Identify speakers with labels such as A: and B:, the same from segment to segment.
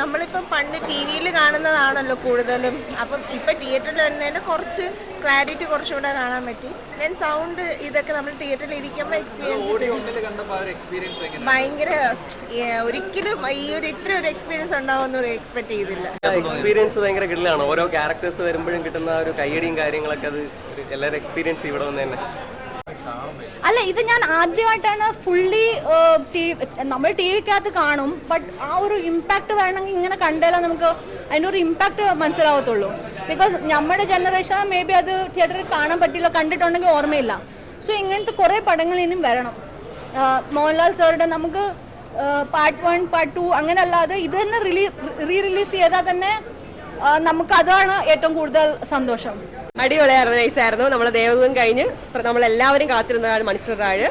A: നമ്മളിപ്പം പണ്ട് ടി വിയിൽ കാണുന്നതാണല്ലോ കൂടുതലും. അപ്പം ഇപ്പം തിയേറ്ററിൽ വരുന്നതിന് കുറച്ച് ക്ലാരിറ്റി കുറച്ചുകൂടെ കാണാൻ പറ്റി. ദെൻ സൗണ്ട് ഇതൊക്കെ നമ്മൾ തിയേറ്ററിൽ ഇരിക്കുമ്പോൾ എക്സ്പീരിയൻസ് ചെയ്യും. ഭയങ്കര ഒരിക്കലും ഈ ഒരു ഇത്ര ഒരു എക്സ്പീരിയൻസ് ഉണ്ടാവുമെന്ന് എക്സ്പെക്ട് ചെയ്തില്ല.
B: എക്സ്പീരിയൻസ് ഭയങ്കര കിടലാണ്. ഓരോ ക്യാരക്ടേഴ്സ് വരുമ്പോഴും കിട്ടുന്ന ഒരു കയ്യടിയും കാര്യങ്ങളൊക്കെ അത് എല്ലാവരും എക്സ്പീരിയൻസ് ഇവിടെ വന്ന് തന്നെ.
C: അല്ല, ഇത് ഞാൻ ആദ്യമായിട്ടാണ് ഫുള്ളി നമ്മൾ ടി വിക്കകത്ത് കാണും. ബട്ട് ആ ഒരു ഇമ്പാക്ട് വരണമെങ്കിൽ ഇങ്ങനെ കണ്ടാലേ നമുക്ക് അതിൻ്റെ ഒരു ഇമ്പാക്ട് മനസ്സിലാവത്തുള്ളൂ. ബിക്കോസ് നമ്മുടെ ജനറേഷൻ മേ ബി അത് തിയേറ്ററിൽ കാണാൻ പറ്റില്ല, കണ്ടിട്ടുണ്ടെങ്കിൽ ഓർമ്മയില്ല. സോ ഇങ്ങനത്തെ കുറേ പടങ്ങൾ ഇനിയും വരണം. മോഹൻലാൽ സാറുടെ നമുക്ക് പാർട്ട് 1 പാർട്ട് 2 അങ്ങനെ അല്ലാതെ ഇത് തന്നെ റിലീസ് ചെയ്താൽ തന്നെ നമുക്ക് അതാണ് ഏറ്റവും കൂടുതൽ സന്തോഷം.
D: അടിപൊളിയായിരുന്നു, നൈസായിരുന്നു. നമ്മൾ ദേവദൂതൻ കഴിഞ്ഞ് നമ്മളെല്ലാവരും കാത്തിരുന്നതാണ് മണിച്ചിത്രത്താഴ്.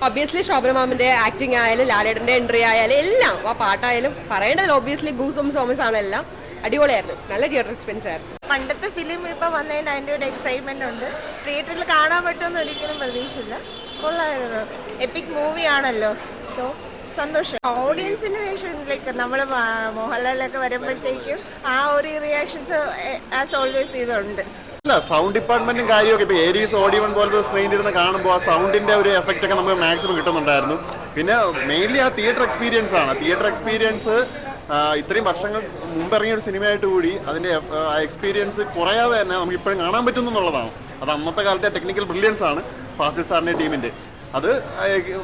D: ഒബ്വിയസ്ലി ശോഭന മാമിൻ്റെ ആക്ടിങ് ആയാലും ലാലേട്ടൻ്റെ എൻട്രി ആയാലും എല്ലാം, ആ പാട്ടായാലും പറയേണ്ടതിൽ ഒബ്വിയസ്ലി ഗൂസ് ബംസ് ആണ് എല്ലാം. അടിപൊളിയായിരുന്നു, നല്ല തിയേറ്റർ എക്സ്പീരിയൻസ് ആയിരുന്നു.
A: പണ്ടത്തെ ഫിലിം ഇപ്പം വന്നതിന് അതിൻ്റെ ഒരു എക്സൈറ്റ്മെൻ്റ് ഉണ്ട്. തിയേറ്ററിൽ കാണാൻ പറ്റുമെന്ന് ഒരിക്കലും പ്രതീക്ഷയില്ല. കൊള്ളായിരുന്നു, എപ്പിക് മൂവി ആണല്ലോ. സോ സന്തോഷം. ഓഡിയൻസിൻ്റെ റിയാക്ഷൻ ലൈക്ക് നമ്മൾ മോഹൻലാലൊക്കെ വരുമ്പോഴത്തേക്കും ആ ഒരു റിയാക്ഷൻസ് ആസ് ഓൾവേസ് ഇതുണ്ട്.
E: അല്ല, സൗണ്ട് ഡിപ്പാർട്ട്മെന്റും കാര്യമൊക്കെ ഇപ്പോൾ ഏരീസ് ഓഡിയോൺ പോലത്തെ സ്ക്രീനിൽ ഇരുന്ന് കാണുമ്പോൾ ആ സൗണ്ടിൻ്റെ ഒരു എഫക്റ്റ് ഒക്കെ നമുക്ക് മാക്സിമം കിട്ടുന്നുണ്ടായിരുന്നു. പിന്നെ മെയിൻലി ആ തിയേറ്റർ എക്സ്പീരിയൻസ് ആണ്. തിയേറ്റർ എക്സ്പീരിയൻസ് ഇത്രയും വർഷങ്ങൾ മുമ്പ് ഇറങ്ങിയ ഒരു സിനിമയായിട്ട് കൂടി അതിൻ്റെ ആ എക്സ്പീരിയൻസ് കുറയാതെ തന്നെ നമുക്ക് ഇപ്പോഴും കാണാൻ പറ്റുന്നു എന്നുള്ളതാണ്. അത് അന്നത്തെ കാലത്തെ ടെക്നിക്കൽ ബ്രില്യൻസ് ആണ് ഫാസിൽ സാറിൻ്റെ ടീമിൻ്റെ. അത്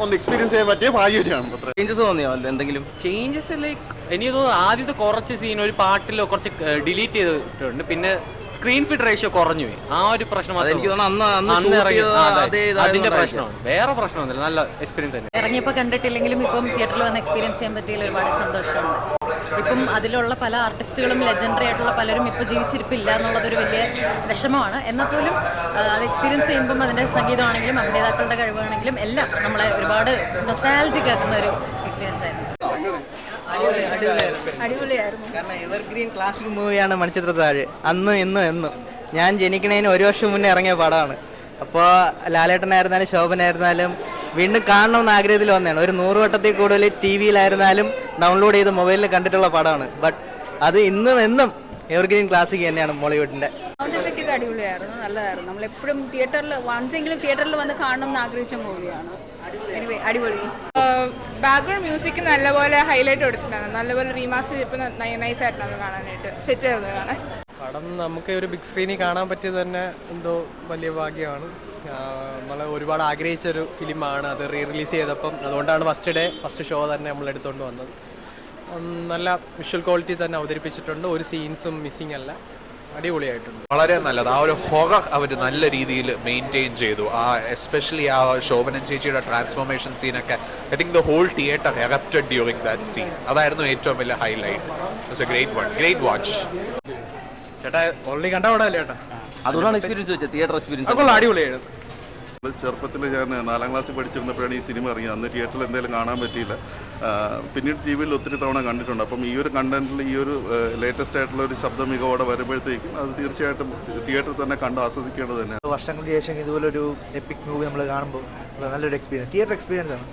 E: ഒന്ന് എക്സ്പീരിയൻസ് ചെയ്യാൻ പറ്റിയ ഭാഗ്യമാണ്.
B: ചേഞ്ചസ് തോന്നിയോ എന്തെങ്കിലും?
F: ചേഞ്ചസ് ലൈക്ക് എനിക്ക് തോന്നുന്നു ആദ്യത്തെ കുറച്ച് സീൻ ഒരു പാട്ടിലോ കുറച്ച് ഡിലീറ്റ് ചെയ്തിട്ടുണ്ട്. പിന്നെ സ്ക്രീൻ ഫിറ്റ് റേഷ്യോ കുറഞ്ഞു പോയി. ആ ഒരു പ്രശ്നം അതിന്റെ പ്രശ്നമാണ്, വേറെ പ്രശ്നമൊന്നുമില്ല. നല്ല എക്സ്പീരിയൻസ് തന്നെ.
G: ഇറങ്ങിയപ്പോൾ കണ്ടിട്ടില്ലെങ്കിലും ഇപ്പം തിയേറ്ററിൽ വന്ന് എക്സ്പീരിയൻസ് ചെയ്യാൻ പറ്റിയതിൽ ഒരുപാട് സന്തോഷമുണ്ട്. ഇപ്പം അതിലുള്ള പല ആർട്ടിസ്റ്റുകളും ലെജൻഡറി ആയിട്ടുള്ള പലരും ഇപ്പോൾ ജീവിച്ചിരിപ്പില്ല എന്നുള്ളതൊരു വലിയ വിഷമമാണ്. എന്നാൽ പോലും അത് എക്സ്പീരിയൻസ് ചെയ്യുമ്പം അതിൻ്റെ സംഗീതമാണെങ്കിലും അഭിനേതാക്കളുടെ കഴിവാണെങ്കിലും എല്ലാം നമ്മളെ ഒരുപാട് നൊസ്റ്റാൾജിക് ആക്കുന്ന ഒരു എക്സ്പീരിയൻസ് ആയിരുന്നു.
C: അടിപൊളിയായിരുന്നു.
H: കാരണം എവർഗ്രീൻ ക്ലാസിക് മൂവിയാണ് മണിച്ചിത്രത്താഴ്. അന്നും ഇന്നും എന്നും. ഞാൻ ജനിക്കണതിന് 1 വർഷം മുന്നേ ഇറങ്ങിയ പടമാണ്. അപ്പോൾ ലാലേട്ടനായിരുന്നാലും ശോഭനായിരുന്നാലും വീണ്ടും കാണണമെന്ന് ആഗ്രഹത്തിൽ വന്നതാണ്. ഒരു 100 വട്ടത്തിൽ കൂടുതൽ ടി വിയിലായിരുന്നാലും ഡൗൺലോഡ് ചെയ്ത് മൊബൈലിൽ കണ്ടിട്ടുള്ള പടമാണ്. ബട്ട് അത് ഇന്നും എന്നും എവർഗ്രീൻ ക്ലാസിക് തന്നെയാണ് മോളിവുഡിൻ്റെ.
C: സൗണ്ട് എഫക്റ്റ് അടിപൊളിയായിരുന്നു, നല്ലതായിരുന്നു. നമ്മളെപ്പോഴും തിയേറ്ററിൽ വൺസെങ്കിലും തിയേറ്ററിൽ വന്ന് കാണണം എന്ന് ആഗ്രഹിച്ച മൂവിയാണ്. എനിവേ അടിപൊളി.
I: ബാക്ക്ഗ്രൗണ്ട് മ്യൂസിക് നല്ലപോലെ ഹൈലൈറ്റ് കൊടുത്തിട്ടുണ്ടായിരുന്നു. നല്ലപോലെ റീമാസ്റ്റർ ചെയ്തപ്പോൾ നൈസായിട്ടാണ് കാണാനായിട്ട്, സെറ്റ് ആയിരുന്നു കാണാൻ.
J: പടം നമുക്ക് ഒരു ബിഗ് സ്ക്രീനിൽ കാണാൻ പറ്റിയത് തന്നെ എന്തോ വലിയ ഭാഗ്യമാണ്. നമ്മൾ ഒരുപാട് ആഗ്രഹിച്ചൊരു ഫിലിമാണ്. അത് റിലീസ് ചെയ്തപ്പം അതുകൊണ്ടാണ് ഫസ്റ്റ് ഷോ തന്നെ നമ്മൾ എടുത്തുകൊണ്ട് വന്നത്. നല്ല വിഷ്വൽ ക്വാളിറ്റി തന്നെ അവതരിപ്പിച്ചിട്ടുണ്ട്. ഒരു സീൻസും മിസ്സിങ് അല്ല, അടിപൊളിയായിട്ടുണ്ട്.
K: വളരെ നല്ലത്. ആ ഒരു ഹൊറർ അവർ നല്ല രീതിയിൽ മെയിൻറ്റെയിൻ ചെയ്തു. എസ്പെഷ്യലി ആ ശോഭനൻ ചേച്ചിയുടെ ട്രാൻസ്ഫോർമേഷൻ സീനൊക്കെ I think the whole theatre erupted during that scene. അതായിരുന്നു ഏറ്റവും വലിയ highlight. It's a great one, great watch.
J: ചേട്ടാ ഓൾറെഡി കണ്ട പടമല്ലേ ചേട്ടാ?
B: അതുകൊണ്ടാണ് എക്സ്പീരിയൻസ് വെച്ചത്. തിയേറ്റർ എക്സ്പീരിയൻസ്
J: അടിപൊളിയായിരുന്നു.
E: ചെറുപ്പത്തിൽ ഞാൻ 4ാം ക്ലാസ്സിൽ പഠിച്ചിരുന്നപ്പോഴാണ് ഈ സിനിമ ഇറങ്ങിയത്. അന്ന് തിയേറ്ററിൽ എന്തെങ്കിലും കാണാൻ പറ്റിയില്ല. പിന്നീട് ടി വിയിൽ ഒത്തിരി തവണ കണ്ടിട്ടുണ്ട്. അപ്പം ഈ ഒരു കണ്ടന്റിൽ ഈ ഒരു ലേറ്റസ്റ്റ് ആയിട്ടുള്ള ഒരു ശബ്ദ മികവോടെ വരുമ്പോഴത്തേക്കും അത് തീർച്ചയായിട്ടും തിയേറ്ററിൽ തന്നെ കണ്ട് ആസ്വദിക്കേണ്ടത് തന്നെയാണ്.
H: വർഷങ്ങൾക്ക് ശേഷം ഇതുപോലൊരു എപ്പിക് മൂവി നമ്മൾ കാണുമ്പോൾ നല്ലൊരു എക്സ്പീരിയൻസ്, തിയേറ്റർ എക്സ്പീരിയൻസ് ആണ്.